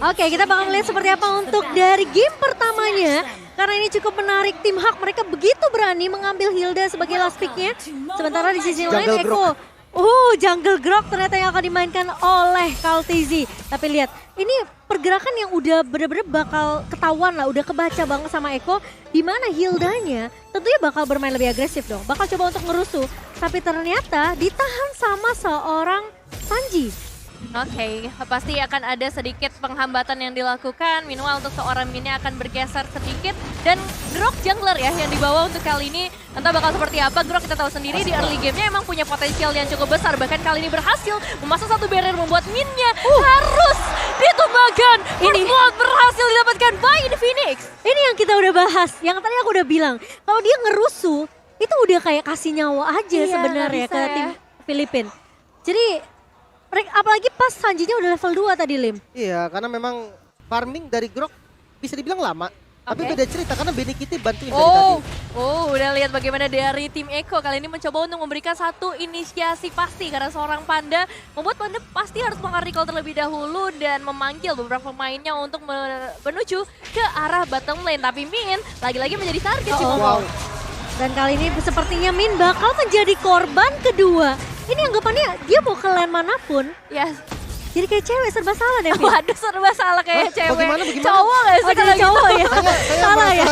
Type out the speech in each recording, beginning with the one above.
Oke, kita bakal melihat seperti apa untuk dari game pertamanya. Karena ini cukup menarik, tim Hak mereka begitu berani mengambil Hilda sebagai last pick-nya. Sementara di sisi lain Jungle Eko, Jungle Grok ternyata yang akan dimainkan oleh Kaltizi. Tapi lihat, ini pergerakan yang udah bener-bener bakal ketahuan lah, udah kebaca banget sama Eko. Dimana Hildanya tentunya bakal bermain lebih agresif dong, bakal coba untuk ngerusuh. Tapi ternyata ditahan sama seorang Sanji. Oke, pasti akan ada sedikit penghambatan yang dilakukan. Minimal untuk seorang Mini akan bergeser sedikit. Dan Grok jungler ya yang dibawa untuk kali ini. Entah bakal seperti apa, Grok kita tahu sendiri di early game-nya emang punya potensial yang cukup besar. Bahkan kali ini berhasil memasang satu barrier membuat Min-nya harus ditumbangkan. Ini berhasil didapatkan by Phoenix. Ini yang kita udah bahas, yang tadi aku udah bilang. Kalau dia ngerusuh, itu udah kayak kasih nyawa aja Iya, sebenarnya nggak ke bisa tim ya. Filipina. Jadi apalagi pas Sanjinya udah level 2 tadi Lim. Iya, karena memang farming dari Grok bisa dibilang lama. Tapi Oke. beda cerita karena Benny Kitty bantuin dari tadi. Udah lihat bagaimana dari tim Eko kali ini mencoba untuk memberikan satu inisiasi pasti karena seorang Panda membuat Panda pasti harus meng-recall terlebih dahulu dan memanggil beberapa pemainnya untuk menuju ke arah bottom lane. Tapi Min lagi-lagi menjadi target Cimomo. Wow. Dan kali ini sepertinya Min bakal menjadi korban kedua. Ini anggapannya dia mau ke lane manapun. Ya, Jadi kayak cewek serba salah deh Min. waduh serba salah kayak Hah? cewek. Bagaimana? Cowok gak sih Oh jadi kalau gitu? cowok ya? Salah ya?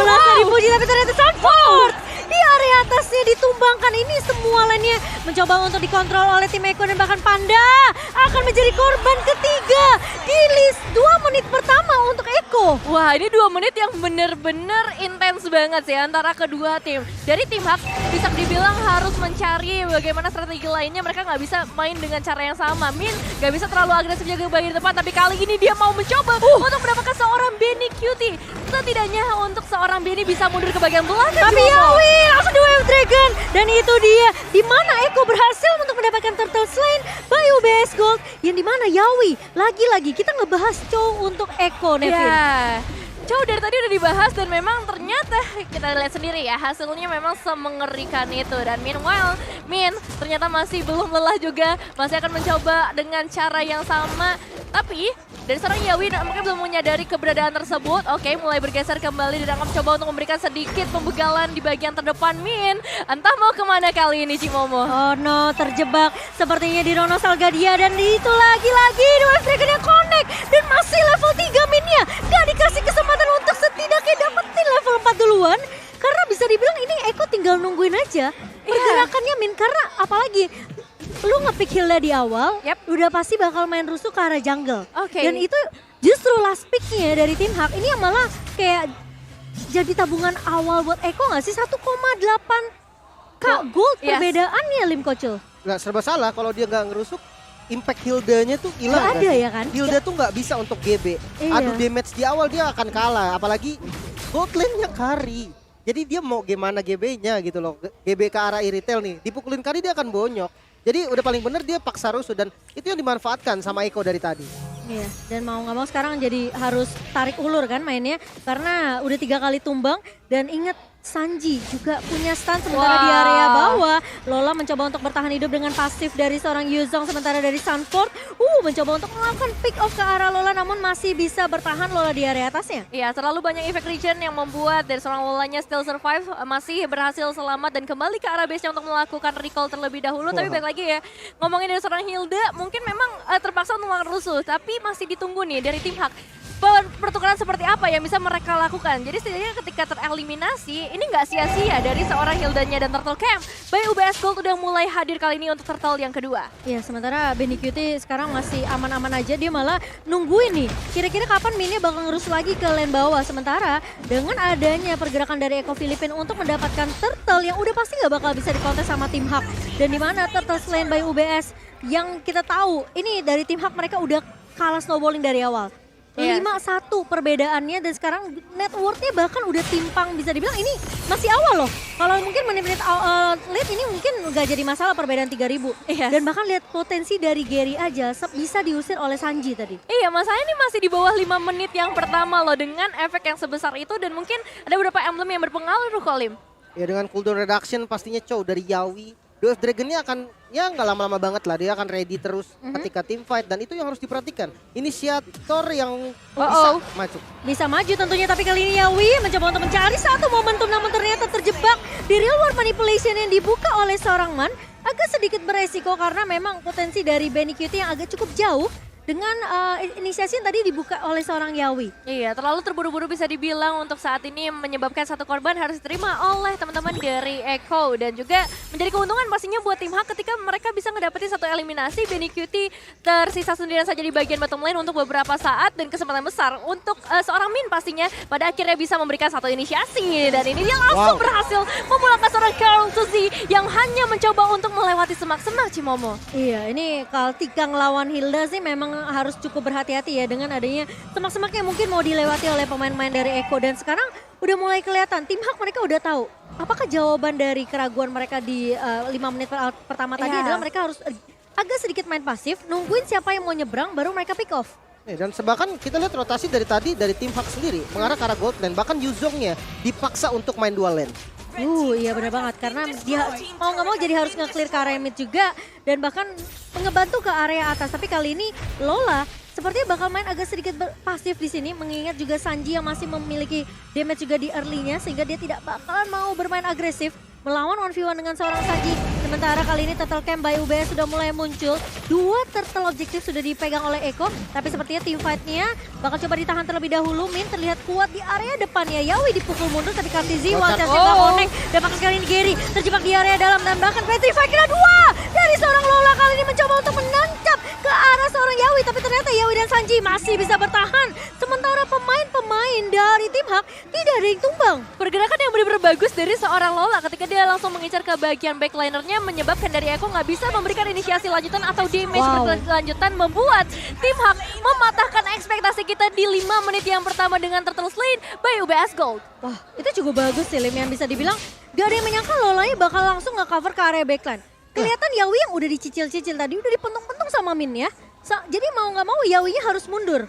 Merasa dipuji tapi ternyata Sanford. Di area atasnya ditumbangkan, ini semua lane-nya mencoba untuk dikontrol oleh tim Eko dan bahkan Panda akan menjadi korban ketiga di list 2 menit pertama untuk Eko. Wah, ini 2 menit yang bener-bener intens banget sih antara kedua tim. Dari tim Hak bisa dibilang harus mencari bagaimana strategi lainnya. Mereka nggak bisa main dengan cara yang sama. Min nggak bisa terlalu agresif jaga bagian depan, tapi kali ini dia mau mencoba untuk mendapatkan seorang Benny Cutie. Setidaknya untuk seorang Benny bisa mundur ke bagian belakang. Tapi Cimomo. Yawi langsung di Wave Dragon dan itu dia di mana Eko berhasil untuk mendapatkan Turtle Slain by UBS Gold, yang di mana Yawi lagi-lagi kita ngebahas Chow untuk Eko Nevin. Ya, Chow dari tadi udah dibahas dan memang ternyata kita lihat sendiri ya hasilnya memang semengerikan itu. Dan meanwhile, Min ternyata masih belum lelah juga, masih akan mencoba dengan cara yang sama. Tapi dari seorang Yawi nampaknya belum menyadari keberadaan tersebut. Oke, mulai bergeser kembali dan akan coba untuk memberikan sedikit pembegalan di bagian terdepan Min. Entah mau kemana kali ini Cimomo. Oh no, terjebak sepertinya di Rono Salgadia dan itu lagi-lagi di Wave Dragon yang connect dan masih level 3 Minnya. Gak dikasih kesempatan untuk setidaknya dapetin level 4 duluan. Karena bisa dibilang ini Eko tinggal nungguin aja pergerakannya Min. Karena apalagi lu nge-pick Hilda di awal, udah pasti bakal main rusuh ke arah jungle. Oke. Dan itu justru last pick-nya dari tim Hak ini yang malah kayak jadi tabungan awal buat Eko gak sih? 1,8 K gold Yes. perbedaannya Lim Kocul. Nggak serba salah kalau dia nggak ngerusuk, impact Hildanya tuh hilang. Nggak ada kan? ya kan? Hilda tuh nggak bisa untuk GB. Iya. Adu damage di awal dia akan kalah, apalagi gold lane-nya carry. Jadi dia mau gimana GB-nya gitu loh. GB ke arah Iritel nih, dipukulin carry dia akan bonyok. Jadi udah paling bener dia paksa rusuh dan itu yang dimanfaatkan sama Eko dari tadi. Iya, dan mau nggak mau sekarang jadi harus tarik ulur kan mainnya. Karena udah 3 kali tumbang dan ingat Sanji juga punya stun sementara di area bawah. Lola mencoba untuk bertahan hidup dengan pasif dari seorang Yuzong sementara dari Sanford mencoba untuk melakukan pick off ke arah Lola namun masih bisa bertahan Lola di area atasnya. Iya, terlalu banyak effect regen yang membuat dari seorang Lolanya still survive, masih berhasil selamat dan kembali ke arah base-nya untuk melakukan recall terlebih dahulu. Tapi balik lagi ya, ngomongin dari seorang Hilda, mungkin memang terpaksa untuk melakukan rusuh, tapi masih ditunggu nih dari tim Hak. Pertukaran seperti apa yang bisa mereka lakukan. Jadi setidaknya ketika tereliminasi, ini nggak sia-sia dari seorang Hildanya dan Turtle Camp. By UBS Gold udah mulai hadir kali ini untuk Turtle yang kedua. Ya sementara Benny Cutie sekarang masih aman-aman aja, dia malah nungguin nih kira-kira kapan Minnya bakal ngerus lagi ke lane bawah. Sementara dengan adanya pergerakan dari Eko Filipin untuk mendapatkan Turtle yang udah pasti gak bakal bisa dikontes sama tim Hak. Dan dimana Turtle Lane by UBS yang kita tahu ini dari tim Hak mereka udah kalah snowballing dari awal. Yes. 5-1 perbedaannya dan sekarang net worth-nya bahkan udah timpang, bisa dibilang ini masih awal loh. Kalau mungkin menit-menit late ini mungkin gak jadi masalah perbedaan 3.000. Yes. Dan bahkan lihat potensi dari Gary aja bisa diusir oleh Sanji tadi. Iya, masalahnya ini masih di bawah 5 menit yang pertama loh dengan efek yang sebesar itu dan mungkin ada beberapa emblem yang berpengaruh Kolim. Ya dengan cooldown reduction pastinya Chow dari Yawi Duel of Dragon-nya akan ya nggak lama-lama banget lah, dia akan ready terus ketika tim fight dan itu yang harus diperhatikan. Inisiator yang bisa maju. Bisa maju tentunya, tapi kali ini Yawi mencoba untuk mencari satu momentum namun ternyata terjebak di real world manipulation yang dibuka oleh seorang Man. Agak sedikit beresiko karena memang potensi dari Benny QT yang agak cukup jauh dengan inisiasi yang tadi dibuka oleh seorang Yawi. Iya, terlalu terburu-buru bisa dibilang untuk saat ini menyebabkan satu korban harus diterima oleh teman-teman dari Echo. Dan juga menjadi keuntungan pastinya buat tim Hak ketika mereka bisa ngedapetin satu eliminasi. Benny QT tersisa sendirian saja di bagian bottom lane untuk beberapa saat. Dan kesempatan besar untuk seorang Min pastinya pada akhirnya bisa memberikan satu inisiasi. Dan ini dia langsung berhasil memulangkan seorang Carl Tuzi yang hanya mencoba untuk melewati semak-semak Cimomo. Iya, ini Kaltika ngelawan Hilda sih memang harus cukup berhati-hati ya dengan adanya semak-semak yang mungkin mau dilewati oleh pemain-pemain dari Echo. Dan sekarang udah mulai kelihatan, tim Hak mereka udah tahu apakah jawaban dari keraguan mereka di 5 menit pertama tadi adalah mereka harus agak sedikit main pasif, nungguin siapa yang mau nyebrang baru mereka pick off. Dan bahkan kita lihat rotasi dari tadi dari tim Hak sendiri mengarah ke arah gold lane, bahkan Yuzongnya dipaksa untuk main dual lane. Iya benar banget karena dia mau nggak mau jadi harus nge-clear ke area mid juga dan bahkan ngebantu ke area atas. Tapi kali ini Lola sepertinya bakal main agak sedikit pasif di sini, mengingat juga Sanji yang masih memiliki damage juga di early-nya sehingga dia tidak bakalan mau bermain agresif melawan 1v1 dengan seorang Sanji. Sementara kali ini Turtle Camp by UBS sudah mulai muncul. 2 turtle objektif sudah dipegang oleh Echo, tapi sepertinya team fight-nya bakal coba ditahan terlebih dahulu. Min terlihat kuat di area depannya. Yawi dipukul mundur tapi Kartizi one-shot nggak connect. Dan bahkan kali ini Gary terjebak di area dalam dan bahkan Petrify kena 2 dari seorang Lola kali ini mencoba untuk menancap ke arah seorang Yawi, tapi ternyata Yawi dan Sanji masih bisa bertahan. Sementara pemain-pemain dari tim Hak tidak ada yang tumbang. Pergerakan yang benar-benar bagus dari seorang Lola ketika dia langsung mengincar ke bagian backlinernya menyebabkan dari Echo nggak bisa memberikan inisiasi lanjutan atau damage berkelanjutan, membuat tim Hak mematahkan ekspektasi kita di 5 menit yang pertama dengan Turtle Lane by UBS Gold. Wah, itu cukup bagus sih Lim, yang bisa dibilang gak ada yang menyangka Lolanya bakal langsung nge-cover ke area backline. Kelihatan Yawi yang udah dicicil-cicil tadi udah dipentung-pentung sama Min ya. Jadi mau nggak mau Yawinya harus mundur.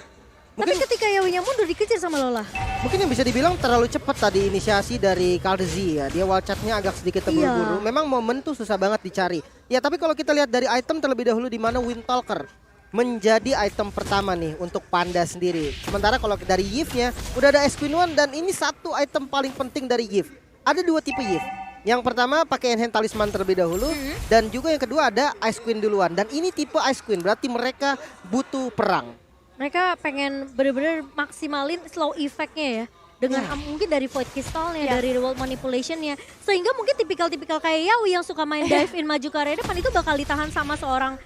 Tapi ketika Yawinya mundur dikejar sama Lola. Mungkin yang bisa dibilang terlalu cepat tadi inisiasi dari Kaldizi ya. Dia wall charge-nya agak sedikit terburu-buru. Memang momen tuh susah banget dicari. Ya tapi kalau kita lihat dari item terlebih dahulu di mana Windtalker menjadi item pertama nih untuk Panda sendiri. Sementara kalau dari Yves-nya udah ada Ice Queen One dan ini satu item paling penting dari Yves. Ada 2 tipe Yves. Yang pertama pakai enhance talisman terlebih dahulu dan juga yang kedua ada Ice Queen duluan. Dan ini tipe Ice Queen berarti mereka butuh perang. Mereka pengen bener-bener maksimalin slow effect-nya ya. Dengan mungkin dari Void Crystal-nya, dari World Manipulation-nya. Sehingga mungkin tipikal-tipikal kayak Yawi yang suka main dive in maju ke area depan itu bakal ditahan sama seorang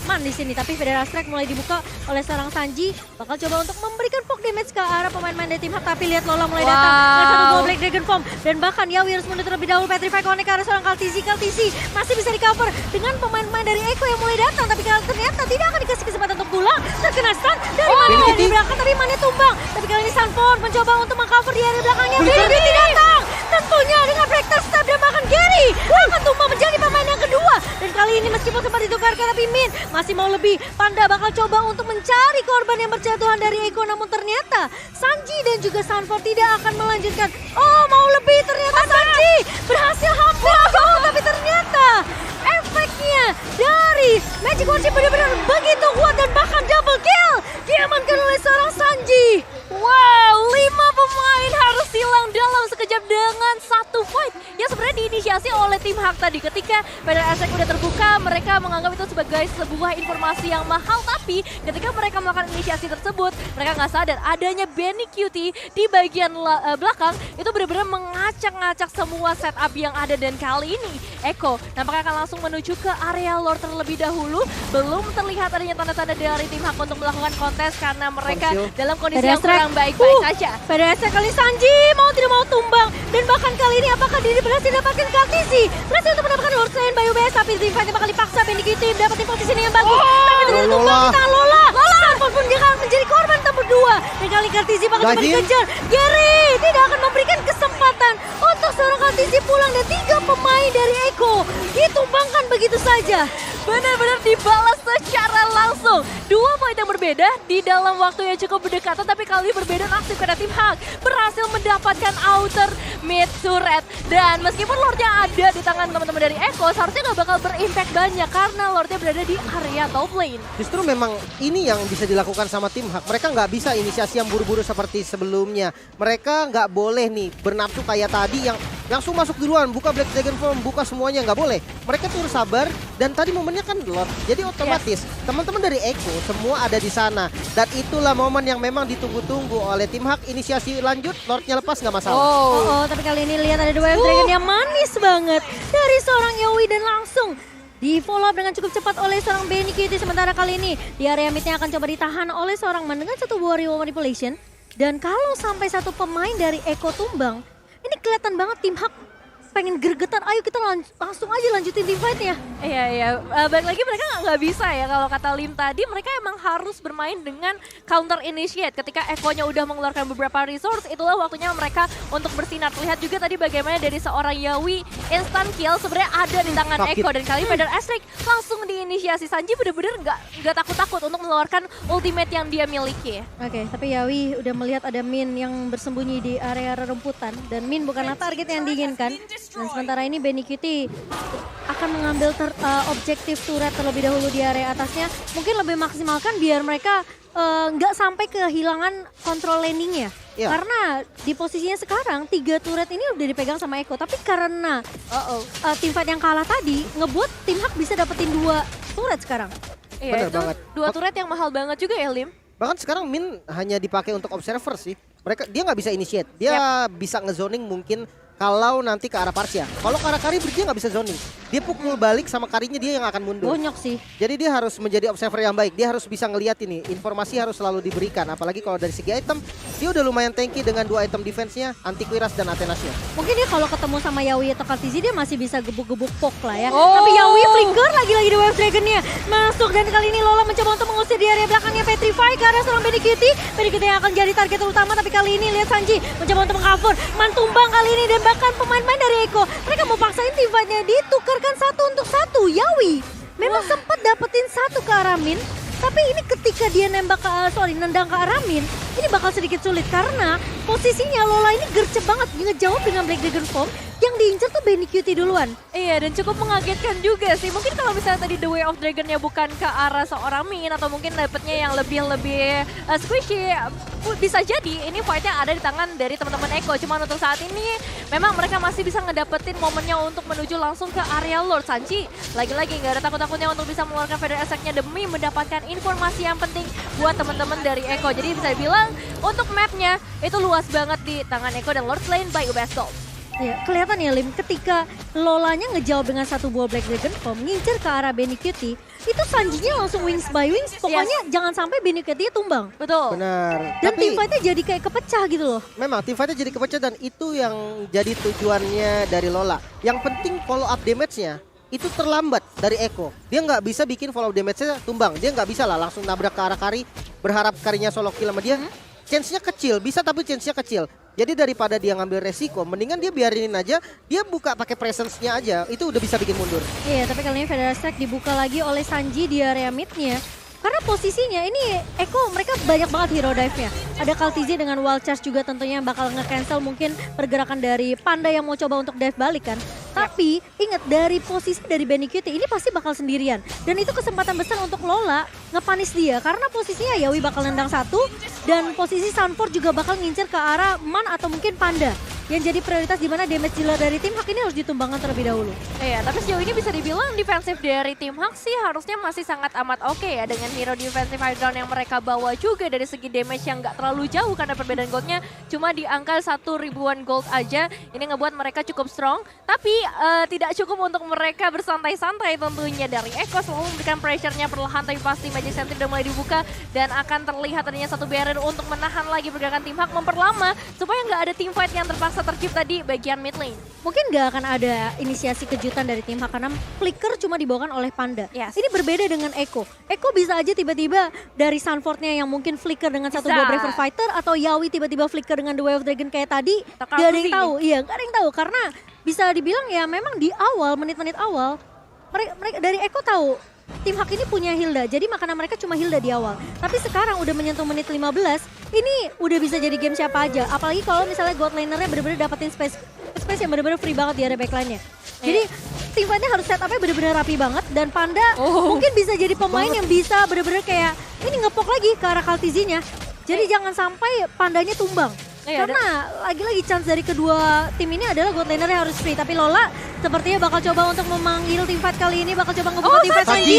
Man di sini. Tapi Federal Strike mulai dibuka oleh seorang Sanji. Bakal coba untuk memberikan poke damage ke arah pemain-pemain dari tim Hak. Tapi lihat Lola mulai datang dengan satu Gold Black Dragon Form. Dan bahkan Yawi harus mundur terlebih dahulu. Petrify connect ke arah seorang Kaltizi. Kaltizi masih bisa di cover dengan pemain-pemain dari Echo yang mulai datang. Tapi ternyata tidak akan dikasih kesempatan untuk pulang. Terkena stun dari Mane di belakang. Tapi Mane tumbang. Tapi kali ini Sanford mencoba untuk mengcover di area belakangnya. Beauty datang. Tentunya dengan Breaker Step dan bahkan Gary akan tumbang menjadi pemain yang kedua. Dan kali ini meskipun sempat ditukarkan tapi Min masih mau lebih. Panda bakal coba untuk mencari korban yang berjatuhan dari Echo. Namun ternyata Sanji dan juga Sanford tidak akan melanjutkan. Oh mau lebih, ternyata Sanji berhasil hampir jauh. Tapi ternyata efeknya dari Magic Worship benar-benar begitu kuat dan bahkan double kill diamankan oleh seorang Sanji. Wow, 5 pemain harus hilang dalam sekejap dengan satu fight yang sebenarnya diinisiasi oleh tim Hak tadi. Ketika Federal Aspect udah terbuka, mereka menganggap itu sebagai sebuah informasi yang mahal. Tapi ketika mereka melakukan inisiasi tersebut, mereka nggak sadar adanya Benny QT di bagian belakang itu benar-benar mengacak-ngacak semua setup yang ada. Dan kali ini Echo nampaknya akan langsung menuju ke area lore terlebih dahulu. Belum terlihat adanya tanda-tanda dari tim Hak untuk melakukan kontes karena mereka dalam kondisi yang kurang baik-baik saja. Pada saat kali Sanji mau tidak mau tumbang. Dan bahkan kali ini apakah dia berhasil dapatkan Kaltizi? Berhasil untuk mendapatkan Lord Slain by UBS. Tapi tim fight bakal dipaksa Benny QT dapetin posisi yang bagus. Tapi ternyata tumbang di tangan Lola. Sanford pun dia akan menjadi korban tahap 2. Dan kali Kaltizi bakal coba dikejar. Gary tidak akan memberikan kesempatan untuk seorang Kaltizi pulang. Dan 3 pemain dari Echo ditumbangkan begitu saja. benar-benar dibalas secara langsung. Dua fight yang berbeda di dalam waktu yang cukup berdekatan, tapi kali ini berbeda nasib karena tim Hak berhasil mendapatkan outer mid turret. Dan meskipun Lordnya ada di tangan teman-teman dari Eko, seharusnya nggak bakal berimpact banyak karena Lordnya berada di area top lane. Justru memang ini yang bisa dilakukan sama tim Hak. Mereka nggak bisa inisiasi yang buru-buru seperti sebelumnya. Mereka nggak boleh nih bernafsu kayak tadi yang langsung masuk duluan, buka Black Dragon Form, buka semuanya, nggak boleh. Mereka tuh harus sabar dan tadi momennya kan Lord. Jadi otomatis teman-teman dari Eko semua ada di sana. Dan itulah momen yang memang ditunggu-tunggu oleh tim Hak. Inisiasi lanjut, Lordnya lepas nggak masalah. Oh, tapi kali ini lihat ada The Wave Dragon yang manis banget dari seorang Yowie dan langsung di follow up dengan cukup cepat oleh seorang Benny Kitty. Sementara kali ini di area midnya akan coba ditahan oleh seorang Man dengan satu Warrior Manipulation. Dan kalau sampai satu pemain dari Eko tumbang, ini kelihatan banget tim Hak pengen gregetan. Ayo kita langsung aja lanjutin team fight-nya. Iya. Balik lagi mereka nggak bisa ya, kalau kata Lim tadi mereka emang harus bermain dengan counter initiate. Ketika Ekonya udah mengeluarkan beberapa resource, itulah waktunya mereka untuk bersinar. Lihat juga tadi bagaimana dari seorang Yawi instant kill sebenarnya ada di tangan Eko. Dan kali ini Pedar Astrik langsung diinisiasi. Sanji bener-bener nggak takut-takut untuk mengeluarkan ultimate yang dia miliki. Oke, tapi Yawi udah melihat ada Min yang bersembunyi di area rerumputan. Dan Min bukanlah target yang diinginkan. Dan sementara ini Benny Kitty akan mengambil objektif turret terlebih dahulu di area atasnya. Mungkin lebih maksimalkan biar mereka nggak sampai kehilangan kontrol landingnya. Karena di posisinya sekarang 3 turret ini udah dipegang sama Eko. Tapi karena tim fight yang kalah tadi ngebuat tim Hak bisa dapetin 2 turret sekarang. Iya, Bener itu banget. 2 turret yang mahal banget juga ya Lim. Bahkan sekarang Min hanya dipakai untuk observer sih. Dia nggak bisa initiate. Dia bisa ngezoning mungkin kalau nanti ke arah Parsia. Kalau ke arah Kari dia nggak bisa zoning. Dia pukul balik sama Karinya dia yang akan mundur. Bonyok sih. Jadi dia harus menjadi observer yang baik. Dia harus bisa ngelihat ini. Informasi harus selalu diberikan. Apalagi kalau dari segi item, dia udah lumayan tanky dengan 2 item defense-nya, Antiquiras dan Athenasnya. Mungkin dia kalau ketemu sama Yawi atau Kartizi dia masih bisa gebuk-gebuk pok lah ya. Tapi Yawi flicker lagi-lagi di Wave Dragon-nya. Masuk dan kali ini Lola mencoba untuk mengusir di area belakangnya Petrify ke arah seorang Benny Kitty. Benny Kitty yang akan jadi target utama, tapi kali ini lihat Sanji mencoba untuk meng-cover. Mantumbang kali ini dan bahkan pemain-pemain dari Eko. Mereka mau paksain team fight-nya ditukarkan 1 untuk 1. Yawi memang sempat dapetin 1 ke arah Min. Tapi ini ketika dia nendang ke arah Min, ini bakal sedikit sulit karena posisinya Lola ini gercep banget ngejawab dengan Black Dragon Form. Yang diincar tuh Benny Kitty duluan. Iya, dan cukup mengagetkan juga sih. Mungkin kalau misalnya tadi The Way of Dragon-nya bukan ke arah seorang Min atau mungkin dapetnya yang lebih squishy, bisa jadi ini fight yang ada di tangan dari teman-teman Eko. Cuman untuk saat ini memang mereka masih bisa ngedapetin momennya untuk menuju langsung ke area Lord. Sanji lagi-lagi nggak ada takut-takutnya untuk bisa mengeluarkan Feather Attack-nya demi mendapatkan informasi yang penting buat teman-teman dari Eko. Jadi bisa dibilang untuk mapnya itu luas banget di tangan Eko dan Lord Lane by UBS Gold. Ya, kelihatan ya Lim, ketika Lolanya ngejawab dengan 1 buah Black Dragon Form, ngincer ke arah Benny Kitty, itu Sanjinya langsung wings by wings, pokoknya jangan sampai Benny Kitty tumbang. Betul. Benar. Dan team fight-nya jadi kayak kepecah gitu loh. Memang team fight-nya jadi kepecah dan itu yang jadi tujuannya dari Lola. Yang penting follow up damage-nya itu terlambat dari Eko. Dia nggak bisa bikin follow up damage-nya tumbang. Dia nggak bisa lah langsung nabrak ke arah Kari, berharap Karinya solo kill sama dia. Chance-nya kecil, bisa tapi chance-nya kecil. Jadi daripada dia ngambil resiko, mendingan dia biarinin aja, dia buka pakai presence-nya aja, itu udah bisa bikin mundur. Iya, tapi kali ini Feather Attack dibuka lagi oleh Sanji di area mid-nya. Karena posisinya ini Eko mereka banyak banget hero dive-nya. Ada Kartizi dengan Wild Charge juga tentunya bakal nge-cancel mungkin pergerakan dari Panda yang mau coba untuk dive balik kan. Tapi ingat dari posisi dari Benny Kitty ini pasti bakal sendirian. Dan itu kesempatan besar untuk Lola ngepanis dia. Karena posisinya Yawi bakal nendang 1 dan posisi Sunford juga bakal ngincer ke arah Man atau mungkin Panda. Yang jadi prioritas di mana damage dealer dari tim Hak ini harus ditumbangkan terlebih dahulu. Iya, tapi sejauh ini bisa dibilang defensif dari tim Hak sih harusnya masih sangat amat oke ya. Dengan hero defensive high ground yang mereka bawa juga dari segi damage yang nggak terlalu jauh. Karena perbedaan goldnya cuma di angka 1 ribuan gold aja. Ini ngebuat mereka cukup strong. Tapi tidak cukup untuk mereka bersantai-santai tentunya. Dari Eko selalu memberikan pressure-nya perlahan. Tapi pasti Magic Sentry udah mulai dibuka. Dan akan terlihat adanya satu barrier untuk menahan lagi pergerakan tim Hak. Memperlama supaya nggak ada team fight yang terpaksa tercipta di bagian mid lane. Mungkin nggak akan ada inisiasi kejutan dari tim Hak karena flicker cuma dibawakan oleh Panda. Yes. Ini berbeda dengan Eko. Eko bisa aja tiba-tiba dari Sunford-nya yang mungkin flicker dengan satu buah Braver Fighter atau Yawi tiba-tiba flicker dengan The Way of Dragon kayak tadi. Gak ada yang tahu. Iya, gak ada yang tahu karena bisa dibilang ya memang di awal menit-menit awal mereka dari Eko tahu tim Hak ini punya Hilda, jadi makanan mereka cuma Hilda di awal. Tapi sekarang udah menyentuh menit 15, ini udah bisa jadi game siapa aja. Apalagi kalau misalnya God lanernya bener-bener dapetin space yang bener-bener free banget di area backline-nya. Jadi tim fight-nya harus set up-nya bener-bener rapi banget dan Panda mungkin bisa jadi pemain yang bisa bener-bener kayak ini ngepok lagi ke arah Kaltizinya. Jadi jangan sampai Pandanya tumbang. Karena lagi-lagi chance dari kedua tim ini adalah God laner yang harus free. Tapi Lola sepertinya bakal coba untuk memanggil tim fight kali ini. Bakal coba ngebuka tim fight lagi.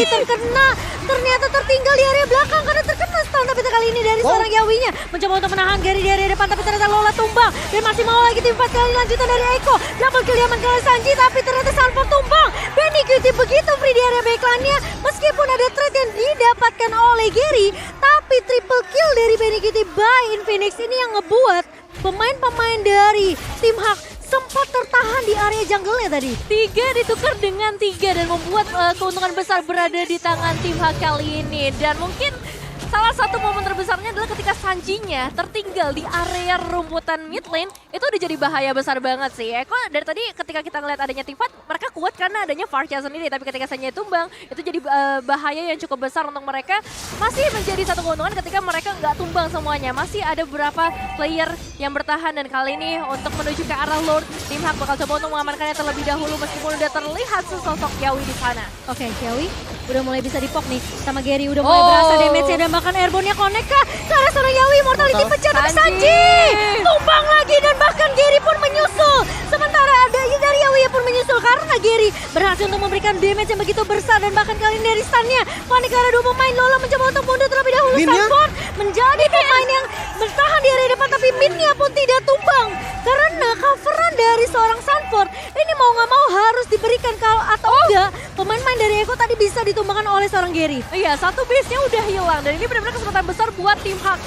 Ternyata tertinggal di area belakang karena terkena stun. Tapi kali ini dari seorang Yawinya mencoba untuk menahan Gary di area depan. Tapi ternyata Lola tumbang. Dan masih mau lagi tim fight kali lanjutan dari Eko. Double kill diamankan oleh Sanji. Tapi ternyata Sanford tumbang. Benny Cutie begitu free di area backline-nya. Meskipun ada trade yang didapatkan oleh Gary. Tapi triple kill dari Benny Cutie by Infinix ini yang ngebuat pemain-pemain dari tim Hak sempat tertahan di area jungle-nya tadi. 3 ditukar dengan 3 dan membuat keuntungan besar berada di tangan tim Hak kali ini. Dan mungkin salah satu momen terbesarnya adalah ketika Sanjinya tertinggal di area rumputan mid lane. Itu udah jadi bahaya besar banget sih. Eko dari tadi ketika kita ngeliat adanya tim fight, mereka kuat karena adanya Farsha sendiri. Tapi ketika Sanjinya tumbang, itu jadi bahaya yang cukup besar untuk mereka. Masih menjadi satu keuntungan ketika mereka nggak tumbang semuanya. Masih ada beberapa player yang bertahan dan kali ini untuk menuju ke arah Lord, tim Hak bakal coba untuk mengamankannya terlebih dahulu meskipun udah terlihat sesosok Yawi di sana. Oke, Yawi udah mulai bisa dipok nih sama Gary, udah mulai berasa damage-nya dan bahkan airborne-nya connect kah ke arah seorang Yawi. Mortality pecah tapi Sanji tumbang lagi dan bahkan Gary pun menyusul. Sementara ada dari Yawi pun menyusul karena Gary berhasil untuk memberikan damage yang begitu besar dan bahkan kali ini dari stun-nya connect ke arah dua pemain. Lola mencoba untuk mundur terlebih dahulu. Sanford menjadi pemain yang bertahan di area depan tapi mid-nya pun tidak tumbang karena coveran dari seorang Sanford ini mau nggak mau harus diberikan kalau atau enggak pemain-pemain dari Eko tadi bisa ditumbangkan oleh seorang Gary. Iya, satu base-nya udah hilang dan ini benar-benar kesempatan besar buat tim Hak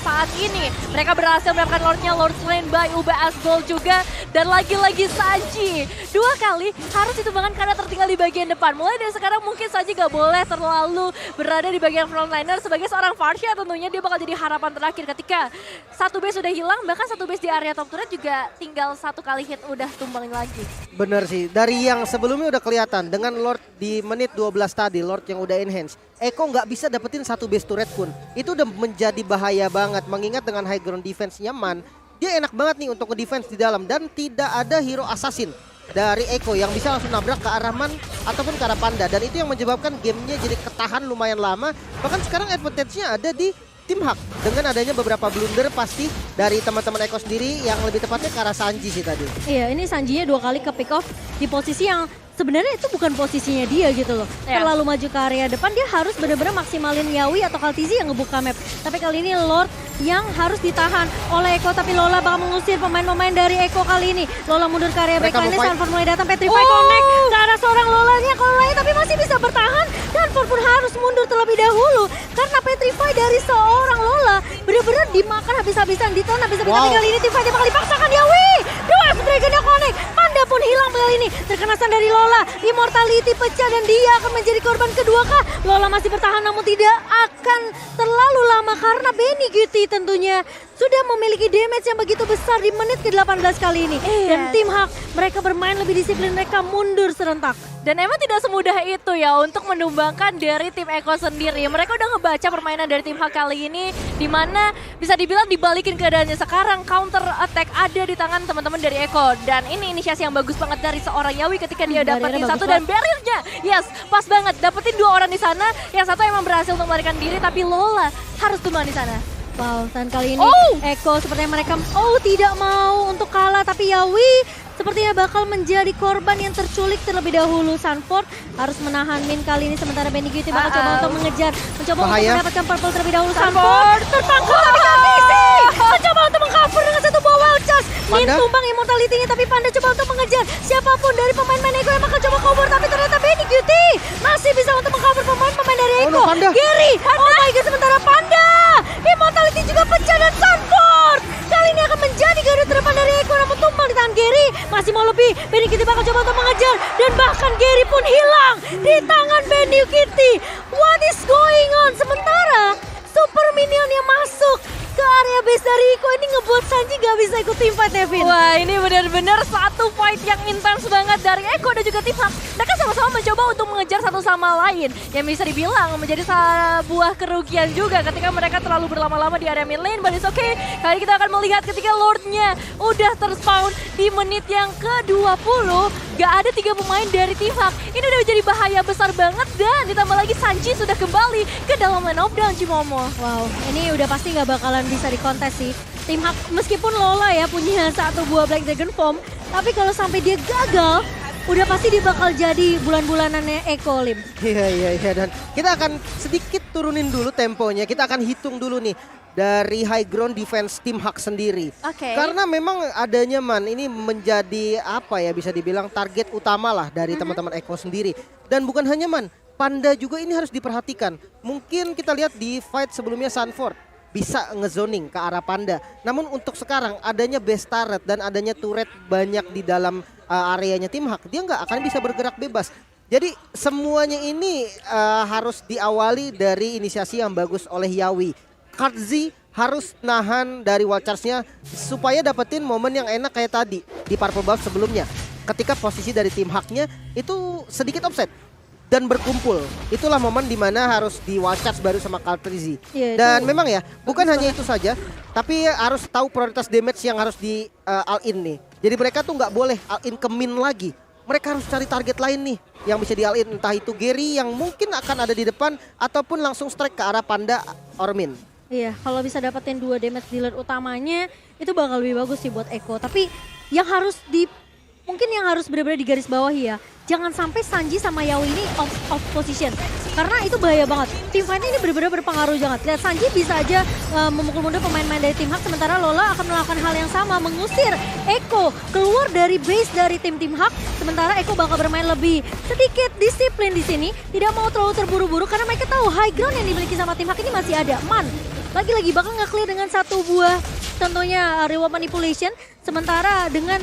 saat ini. Mereka berhasil mendapatkan Lord-nya, Lord Slain by UBS Gold juga. Dan lagi-lagi Sanji 2 kali harus ditumbangkan karena tertinggal di bagian depan. Mulai dari sekarang mungkin Sanji gak boleh terlalu berada di bagian frontliner. Sebagai seorang Farsha tentunya dia bakal jadi harapan terakhir ketika satu base udah hilang. Bahkan satu base di area top turret juga tinggal 1 kali hit udah tumbangin lagi. Bener sih, dari yang sebelumnya udah kelihatan dengan Lord di menit 12 tadi, Lord yang udah enhance. Eko nggak bisa dapetin satu base turret pun. Itu udah menjadi bahaya banget mengingat dengan high ground defense-nya Man. Dia enak banget nih untuk nge-defense di dalam dan tidak ada hero assassin dari Eko yang bisa langsung nabrak ke arah Man ataupun ke arah Panda. Dan itu yang menyebabkan gamenya jadi ketahan lumayan lama. Bahkan sekarang advantage-nya ada di tim Hak dengan adanya beberapa blunder pasti dari teman-teman Eko sendiri yang lebih tepatnya ke arah Sanji sih tadi. Iya, ini Sanjinya 2 kali ke pick off di posisi yang sebenarnya itu bukan posisinya dia gitu loh. Terlalu maju ke area depan, dia harus benar-benar maksimalin Yawi atau Kaltizi yang ngebuka map. Tapi kali ini Lord yang harus ditahan oleh Eko, tapi Lola bakal mengusir pemain-pemain dari Eko kali ini. Lola mundur ke area backline, Sanford mulai datang, Petrify connect ke arah seorang Lolanya, tapi masih bisa bertahan. Sanford pun harus mundur terlebih dahulu karena Petrify dari seorang Lola benar-benar dimakan habis-habisan, ditahan habis-habisan. Tapi kali ini tim fight bakal dipaksakan Yawi. Dwarf Dragon-nya connect, Panda pun hilang kali ini. Terkena stun dari Lola, Immortality pecah dan dia akan menjadi korban kedua kah? Lola masih bertahan namun tidak akan terlalu lama karena Benny Cutie tentunya sudah memiliki damage yang begitu besar di menit ke-18 kali ini. Dan tim Hak, mereka bermain lebih disiplin, mereka mundur serentak. Dan emang tidak semudah itu ya untuk menumbangkan dari tim Eko sendiri. Mereka udah ngebaca permainan dari tim Hak kali ini, di mana bisa dibilang dibalikin keadaannya. Sekarang counter attack ada di tangan teman-teman dari Eko. Dan ini inisiasi yang bagus banget dari seorang Yawi ketika dia dapetin satu dan barrier-nya. Yes, pas banget dapetin 2 orang di sana. Yang satu emang berhasil untuk melarikan diri, tapi Lola harus tumbang di sana. Wow, dan kali ini Eko sepertinya mereka tidak mau untuk kalah, tapi Yawi sepertinya bakal menjadi korban yang terculik terlebih dahulu. Sanford harus menahan Min kali ini, sementara Benny Cutie bakal coba untuk mengejar, mencoba untuk mendapatkan purple terlebih dahulu. Sanford tertangkap tapi Kaltizi mencoba untuk mengcover dengan satu buah wild charge. Min tumbang immortality-nya, tapi Panda coba untuk mengejar siapapun dari pemain-pemain Eko yang bakal coba cover, tapi ternyata Benny Cutie masih bisa untuk mengcover pemain-pemain dari Eko. Gary, oh my god, sementara Panda immortality juga pecah dan Sanford kali ini akan menjadi garda terdepan dari Eko, namun tumbang di tangan Gary. Masih mau lebih, Benny Cutie bakal coba untuk mengejar dan bahkan Gary pun hilang di tangan Benny Cutie. What is going on? Sementara super minion yang masuk ke area base dari Iko ini ngebuat Sanji gak bisa ikut tim fight Nevin. Wah, ini benar-benar satu fight yang intens banget dari Eko dan juga tim Hak. Mereka sama-sama mencoba untuk mengejar satu sama lain. Yang bisa dibilang menjadi sebuah kerugian juga ketika mereka terlalu berlama-lama di area mid lane. But it's okay. Kali kita akan melihat ketika Lordnya udah terspawn di menit yang ke-20. Gak ada 3 pemain dari tim Hak. Ini udah jadi bahaya besar banget dan ditambah lagi Sanji sudah kembali ke dalam line of down Cimomo. Wow, ini udah pasti gak bakalan bisa dikontes sih. Tim Hak meskipun Lola ya punya 1 buah Black Dragon Form, tapi kalau sampai dia gagal, udah pasti dia bakal jadi bulan-bulanannya Eko, Lim. Iya, dan kita akan sedikit turunin dulu temponya. Kita akan hitung dulu nih dari high ground defense tim Hak sendiri. Oke. Karena memang adanya ini menjadi apa ya, bisa dibilang target utama lah dari teman-teman Eko sendiri. Dan bukan hanya Panda juga ini harus diperhatikan. Mungkin kita lihat di fight sebelumnya Sanford bisa ngezoning ke arah Panda. Namun untuk sekarang adanya base turret dan adanya turret banyak di dalam areanya tim Hak, dia nggak akan bisa bergerak bebas. Jadi semuanya ini harus diawali dari inisiasi yang bagus oleh Yawi. Kartzi harus nahan dari wall charge-nya supaya dapetin momen yang enak kayak tadi di purple buff sebelumnya. Ketika posisi dari tim Haknya itu sedikit offset dan berkumpul, itulah momen dimana harus di wall charge baru sama Kartzi. Dan memang ya, bukan hanya itu saja, tapi harus tahu prioritas damage yang harus di all in nih. Jadi mereka tuh nggak boleh all in ke min lagi. Mereka harus cari target lain nih yang bisa di all in, entah itu Gary yang mungkin akan ada di depan ataupun langsung strike ke arah Panda or Min. Iya, kalau bisa dapetin 2 damage dealer utamanya itu bakal lebih bagus sih buat Eko. Tapi yang harus mungkin yang harus benar-benar digaris bawahi ya, jangan sampai Sanji sama Yawi ini off position. Karena itu bahaya banget. Tim fight ini benar-benar berpengaruh banget. Lihat Sanji bisa aja memukul mundur pemain-pemain dari tim Hak, sementara Lola akan melakukan hal yang sama, mengusir Eko keluar dari base dari tim Hak. Sementara Eko bakal bermain lebih sedikit disiplin di sini, tidak mau terlalu terburu-buru karena mereka tahu high ground yang dimiliki sama tim Hak ini masih ada. Lagi-lagi bakal nge-clear dengan 1 buah tentunya reward manipulation, sementara dengan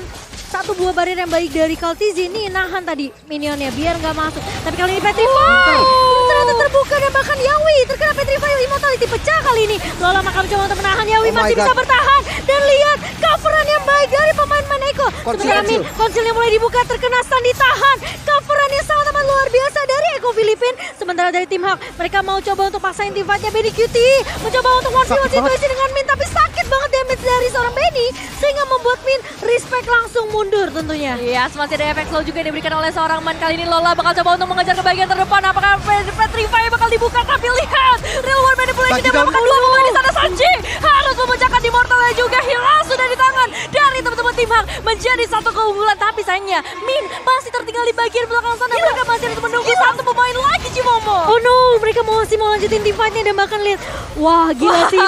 1 buah barrier yang baik dari Kartzi ini nahan tadi minionnya biar nggak masuk. Tapi kali ini Petrify ternyata terbuka dan bahkan Yawi terkena Petrify, Immortality pecah kali ini. Lola makam coba untuk menahan, Yawi masih bisa bertahan dan lihat coveran yang baik dari pemain-pemain Eko. Sementara Min, konsilnya mulai dibuka, terkena stun, ditahan. Coveran yang sangat amat luar biasa dari Eko Filipin. Sementara dari tim Hak, mereka mau coba untuk paksain tim fightnya Benny Cutie, mencoba untuk one situasi dengan Min, tapi sakit banget damage dari seorang Benny sehingga membuat Min respect langsung mundur tentunya. Iya, masih ada efek slow juga yang diberikan oleh seorang Man. Kali ini Lola bakal coba untuk mengejar ke bagian terdepan. Apakah Petrify bakal dibuka? Tapi lihat, real world manipulation dan mendapatkan 2 pemain di sana. Sanji harus memecahkan Immortalnya juga. Hilang sudah di tangan dari teman-teman tim Hak, menjadi 1 keunggulan. Tapi sayangnya Min masih tertinggal di bagian belakang sana. Mereka masih harus menunggu 1 pemain lagi Cimomo. Oh no, mereka masih mau lanjutin tim fight-nya dan bahkan lihat, wah gila sih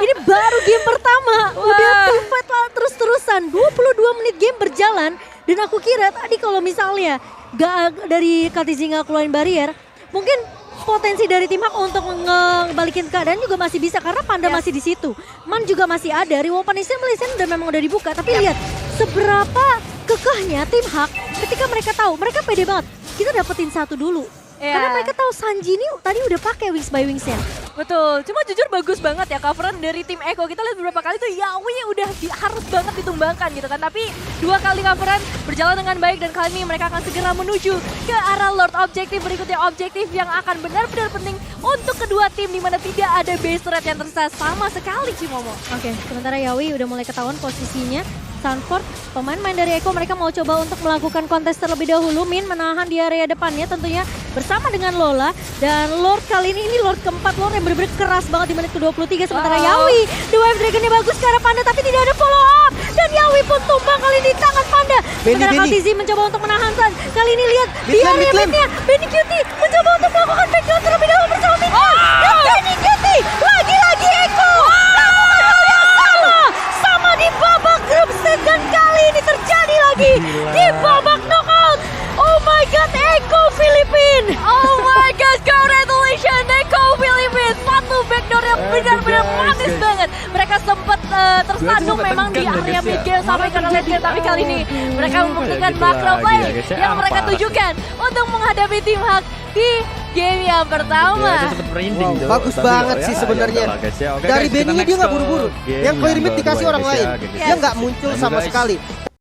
ini baru game pertama. Udah tim fight terus-terusan, 22 menit game berjalan. Dan aku kira tadi kalau misalnya dari Kartzi nggak keluarin barrier, mungkin potensi dari tim Hak untuk ngebalikin keadaan juga masih bisa karena Panda masih di situ. Man juga masih ada, reward manipulation dan memang udah dibuka. Tapi lihat seberapa kekehnya tim Hak ketika mereka tahu, mereka pede banget. Kita dapetin 1 dulu. Karena mereka tahu Sanji ini tadi udah pakai Wings by Wingsnya. Betul, cuma jujur bagus banget ya coveran dari tim Eko. Kita lihat beberapa kali tuh Yawi udah harus banget ditumbangkan gitu kan. Tapi 2 kali coveran berjalan dengan baik dan kali ini mereka akan segera menuju ke arah Lord Objektif berikutnya. Objektif yang akan benar-benar penting untuk kedua tim di mana tidak ada base turret yang tersisa sama sekali Cimomo. Oke, sementara Yawi udah mulai ketahuan posisinya. Sanford, pemain-pemain dari Eko, mereka mau coba untuk melakukan kontes terlebih dahulu. Min menahan di area depannya tentunya bersama dengan Lola. Dan Lord kali ini Lord keempat, Lord yang benar-benar keras banget di menit ke-23. Sementara Yawi, The Wave Dragonnya bagus ke arah Panda tapi tidak ada follow up. Dan Yawi pun tumbang kali ini di tangan Panda. Sementara Kartzi mencoba untuk menahan San. Kali ini lihat di area midnya, Benny Cutie mencoba untuk melakukan backdown terlebih dahulu bersama Minion. Dan Benny Cutie lagi-lagi Eko. Sama di babak group stage dan kali ini terjadi lagi di babak knockout. Oh my god, Eko Filipin. Oh my god, congratulations Eko Filipin. 1 backdoor yang benar-benar manis banget. Mereka sempat tersandung memang di area mid game sampai ke late game. Tapi kali ini mereka membuktikan macro play yang mereka tujukan untuk menghadapi tim Hak di game yang pertama. Dia sempet merinding tuh. Bagus Tapi banget ya, sih ya sebenarnya. udahlah guys ya. Oke, Dari guys, kita Benny-nya next dia nggak ke buru-buru. game Yang clear mid kedua dikasih ya, orang guys lain. ya, guys. Dia nggak muncul Dan sama guys, sekali.